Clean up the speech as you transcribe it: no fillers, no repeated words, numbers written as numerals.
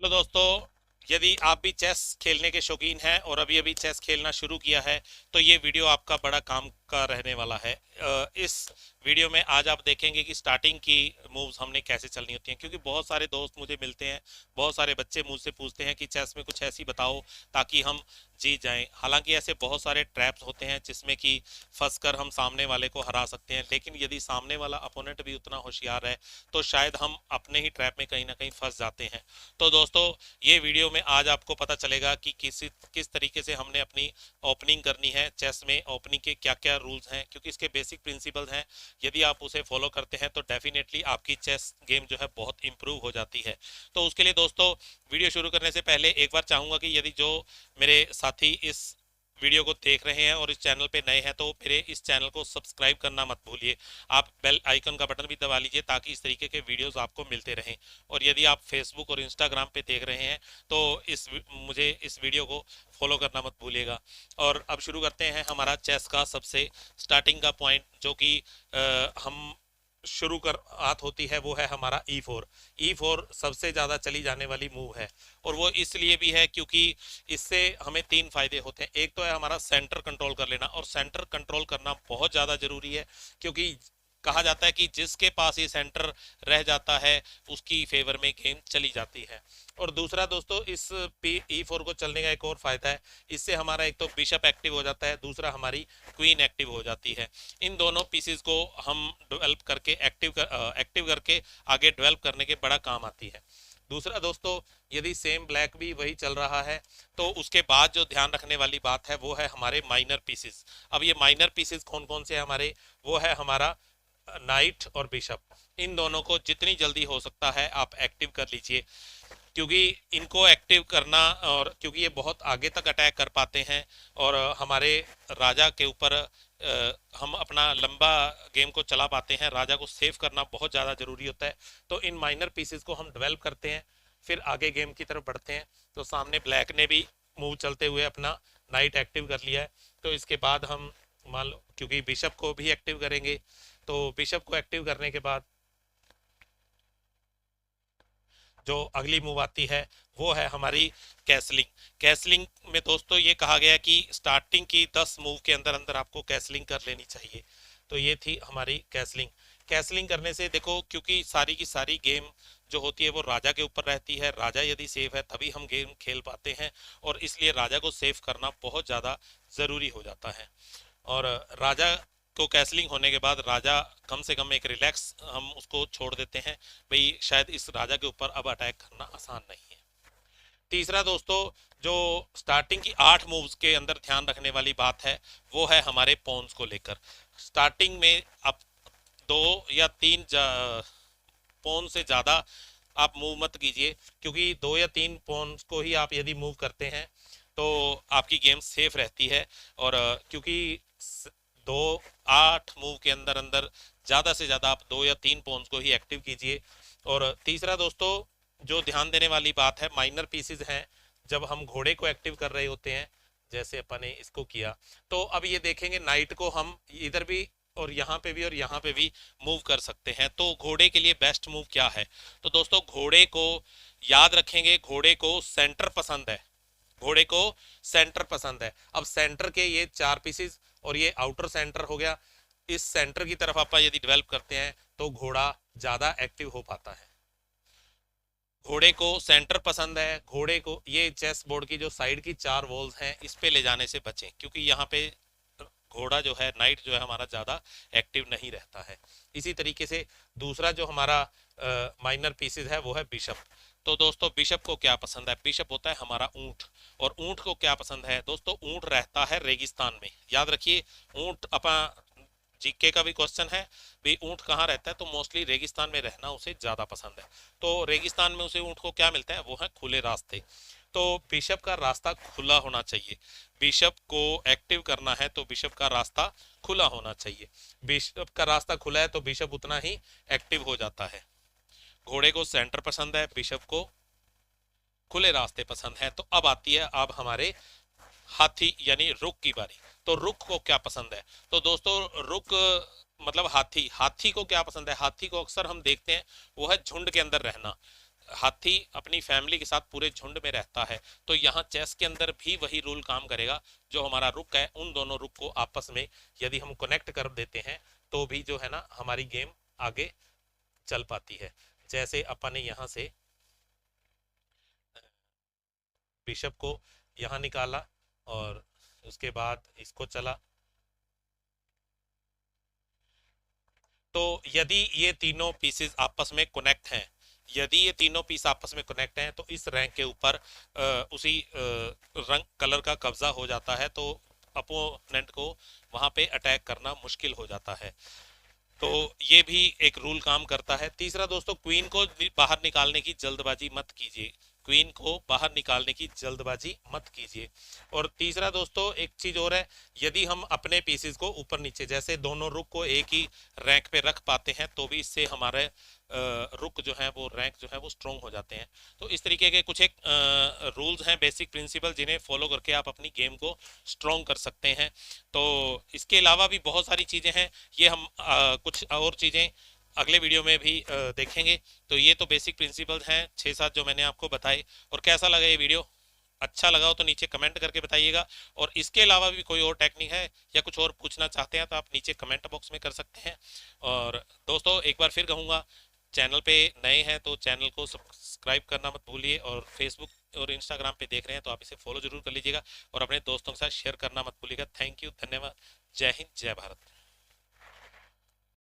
Hello दोस्तों, यदि आप भी चेस खेलने के शौकीन हैं और अभी अभी चेस खेलना शुरू किया है तो ये वीडियो आपका बड़ा काम का रहने वाला है। इस वीडियो में आज आप देखेंगे कि स्टार्टिंग की मूव्स हमने कैसे चलनी होती हैं, क्योंकि बहुत सारे दोस्त मुझे मिलते हैं, बहुत सारे बच्चे मुझसे पूछते हैं कि चेस में कुछ ऐसी बताओ ताकि हम जीत जाएं। हालांकि ऐसे बहुत सारे ट्रैप्स होते हैं जिसमें कि फंस कर हम सामने वाले को हरा सकते हैं, लेकिन यदि सामने वाला अपोनेंट भी उतना होशियार है तो शायद हम अपने ही ट्रैप में कहीं ना कहीं फंस जाते हैं। तो दोस्तों, ये वीडियो में आज आपको पता चलेगा कि किस तरीके से हमने अपनी ओपनिंग करनी है। चेस में ओपनिंग के क्या क्या रूल्स हैं, क्योंकि इसके बेसिक प्रिंसिपल्स हैं। यदि आप उसे फॉलो करते हैं तो डेफिनेटली आपकी चेस गेम जो है बहुत इंप्रूव हो जाती है। तो उसके लिए दोस्तों, वीडियो शुरू करने से पहले एक बार चाहूँगा कि यदि जो मेरे साथी इस वीडियो को देख रहे हैं और इस चैनल पे नए हैं तो मेरे इस चैनल को सब्सक्राइब करना मत भूलिए। आप बेल आइकन का बटन भी दबा लीजिए ताकि इस तरीके के वीडियोस आपको मिलते रहें। और यदि आप फेसबुक और इंस्टाग्राम पे देख रहे हैं तो मुझे इस वीडियो को फॉलो करना मत भूलिएगा। और अब शुरू करते हैं हमारा चेस का सबसे स्टार्टिंग का पॉइंट, जो कि हम शुरू कर आत होती है, वो है हमारा E4। E4 सबसे ज़्यादा चली जाने वाली मूव है, और वो इसलिए भी है क्योंकि इससे हमें तीन फायदे होते हैं। एक तो है हमारा सेंटर कंट्रोल कर लेना, और सेंटर कंट्रोल करना बहुत ज़्यादा ज़रूरी है, क्योंकि कहा जाता है कि जिसके पास ये सेंटर रह जाता है उसकी फेवर में गेम चली जाती है। और दूसरा दोस्तों, इस E4 को चलने का एक और फायदा है, इससे हमारा एक तो बिशप एक्टिव हो जाता है, दूसरा हमारी क्वीन एक्टिव हो जाती है। इन दोनों पीसेस को हम डेवलप करके एक्टिव करके आगे डेवलप करने के बड़ा काम आती है। दूसरा दोस्तों, यदि सेम ब्लैक भी वही चल रहा है तो उसके बाद जो ध्यान रखने वाली बात है वो है हमारे माइनर पीसेस। अब ये माइनर पीसेस कौन कौन से हैं हमारे, वो है हमारा नाइट और बिशप। इन दोनों को जितनी जल्दी हो सकता है आप एक्टिव कर लीजिए, क्योंकि इनको एक्टिव करना, और क्योंकि ये बहुत आगे तक अटैक कर पाते हैं और हमारे राजा के ऊपर हम अपना लंबा गेम को चला पाते हैं। राजा को सेव करना बहुत ज़्यादा ज़रूरी होता है। तो इन माइनर पीसेस को हम डेवलप करते हैं, फिर आगे गेम की तरफ बढ़ते हैं। तो सामने ब्लैक ने भी मूव चलते हुए अपना नाइट एक्टिव कर लिया है, तो इसके बाद हम मान लो, क्योंकि बिशप को भी एक्टिव करेंगे, तो बिशप को एक्टिव करने के बाद जो अगली मूव आती है वो है हमारी कैसलिंग। कैसलिंग में दोस्तों ये कहा गया कि स्टार्टिंग की 10 मूव के अंदर अंदर आपको कैसलिंग कर लेनी चाहिए। तो ये थी हमारी कैसलिंग। कैसलिंग करने से देखो, क्योंकि सारी की सारी गेम जो होती है वो राजा के ऊपर रहती है, राजा यदि सेफ है तभी हम गेम खेल पाते हैं, और इसलिए राजा को सेफ करना बहुत ज़्यादा ज़रूरी हो जाता है। और राजा को कैसलिंग होने के बाद राजा कम से कम एक रिलैक्स हम उसको छोड़ देते हैं, भाई शायद इस राजा के ऊपर अब अटैक करना आसान नहीं है। तीसरा दोस्तों, जो स्टार्टिंग की 8 मूव्स के अंदर ध्यान रखने वाली बात है वो है हमारे पॉन्स को लेकर। स्टार्टिंग में आप 2 या 3 पॉन से ज़्यादा आप मूव मत कीजिए, क्योंकि 2 या 3 पॉन्स को ही आप यदि मूव करते हैं तो आपकी गेम सेफ रहती है। और क्योंकि 2 8 मूव के अंदर अंदर ज़्यादा से ज़्यादा आप 2 या 3 पॉन्स को ही एक्टिव कीजिए। और तीसरा दोस्तों, जो ध्यान देने वाली बात है, माइनर पीसेस हैं। जब हम घोड़े को एक्टिव कर रहे होते हैं, जैसे अपन ने इसको किया, तो अब ये देखेंगे नाइट को हम इधर भी और यहाँ पे भी और यहाँ पे भी मूव कर सकते हैं। तो घोड़े के लिए बेस्ट मूव क्या है, तो दोस्तों घोड़े को याद रखेंगे, घोड़े को सेंटर पसंद है। घोड़े को सेंटर पसंद है। अब सेंटर के ये 4 पीसेस और ये आउटर सेंटर हो गया, इस सेंटर की तरफ आप यदि डेवलप करते हैं तो घोड़ा ज्यादा एक्टिव हो पाता है। घोड़े को सेंटर पसंद है। घोड़े को ये चेस बोर्ड की जो साइड की 4 वॉल्स हैं इस पे ले जाने से बचें, क्योंकि यहाँ पे घोड़ा जो है, नाइट जो है हमारा ज़्यादा एक्टिव नहीं रहता है। इसी तरीके से दूसरा जो हमारा माइनर पीसेस है वो है बिशप। तो दोस्तों, बिशप को क्या पसंद है, बिशप होता है हमारा ऊंट। और ऊंट को क्या पसंद है दोस्तों, ऊंट रहता है रेगिस्तान में। याद रखिए, ऊंट अपना जीके का भी क्वेश्चन है, भाई ऊंट कहाँ रहता है, तो मोस्टली रेगिस्तान में रहना उसे ज़्यादा पसंद है। तो रेगिस्तान में उसे ऊंट को क्या मिलता है, वो है खुले रास्ते। तो बिशप का रास्ता खुला होना चाहिए। बिशप को एक्टिव करना है तो बिशप का रास्ता खुला होना चाहिए। बिशप का रास्ता खुला है तो बिशप उतना ही एक्टिव हो जाता है। घोड़े को सेंटर पसंद है, बिशप को खुले रास्ते पसंद है। तो अब आती है अब हमारे हाथी यानी रुक की बारी। तो रुक को क्या पसंद है, तो दोस्तों रुक मतलब हाथी। हाथी को क्या पसंद है, हाथी को अक्सर हम देखते हैं वो है झुंड के अंदर रहना। हाथी अपनी फैमिली के साथ पूरे झुंड में रहता है, तो यहाँ चेस के अंदर भी वही रूल काम करेगा। जो हमारा रुक है, उन दोनों रुक को आपस में यदि हम कनेक्ट कर देते हैं तो भी जो है ना हमारी गेम आगे चल पाती है। जैसे अपन ने यहाँ से बिशप को यहाँ निकाला और उसके बाद इसको चला, तो यदि ये तीनों पीसेस आपस में कनेक्ट हैं, यदि ये तीनों पीस आपस में कनेक्ट हैं तो इस रैंक के ऊपर उसी रंग कलर का कब्जा हो जाता है, तो अपोनेंट को वहां पे अटैक करना मुश्किल हो जाता है। तो ये भी एक रूल काम करता है। तीसरा दोस्तों, क्वीन को बाहर निकालने की जल्दबाजी मत कीजिए, क्वीन को बाहर निकालने की जल्दबाजी मत कीजिए। और तीसरा दोस्तों एक चीज और है, यदि हम अपने पीसेस को ऊपर नीचे, जैसे दोनों रुक को एक ही रैंक पे रख पाते हैं तो भी इससे हमारे रुक जो है वो रैंक जो है वो स्ट्रोंग हो जाते हैं। तो इस तरीके के कुछ एक रूल्स हैं, बेसिक प्रिंसिपल, जिन्हें फॉलो करके आप अपनी गेम को स्ट्रोंग कर सकते हैं। तो इसके अलावा भी बहुत सारी चीज़ें हैं, ये हम कुछ और चीज़ें अगले वीडियो में भी देखेंगे। तो ये तो बेसिक प्रिंसिपल्स हैं 6-7 जो मैंने आपको बताए। और कैसा लगा ये वीडियो? अच्छा लगा हो तो नीचे कमेंट करके बताइएगा। और इसके अलावा भी कोई और टेक्निक है या कुछ और पूछना चाहते हैं तो आप नीचे कमेंट बॉक्स में कर सकते हैं। और दोस्तों एक बार फिर कहूँगा, चैनल पे नए हैं तो चैनल को सब्सक्राइब करना मत भूलिए, और फेसबुक और इंस्टाग्राम पे देख रहे हैं तो आप इसे फॉलो जरूर कर लीजिएगा, और अपने दोस्तों के साथ शेयर करना मत भूलिएगा। थैंक यू, धन्यवाद। जय हिंद, जय भारत।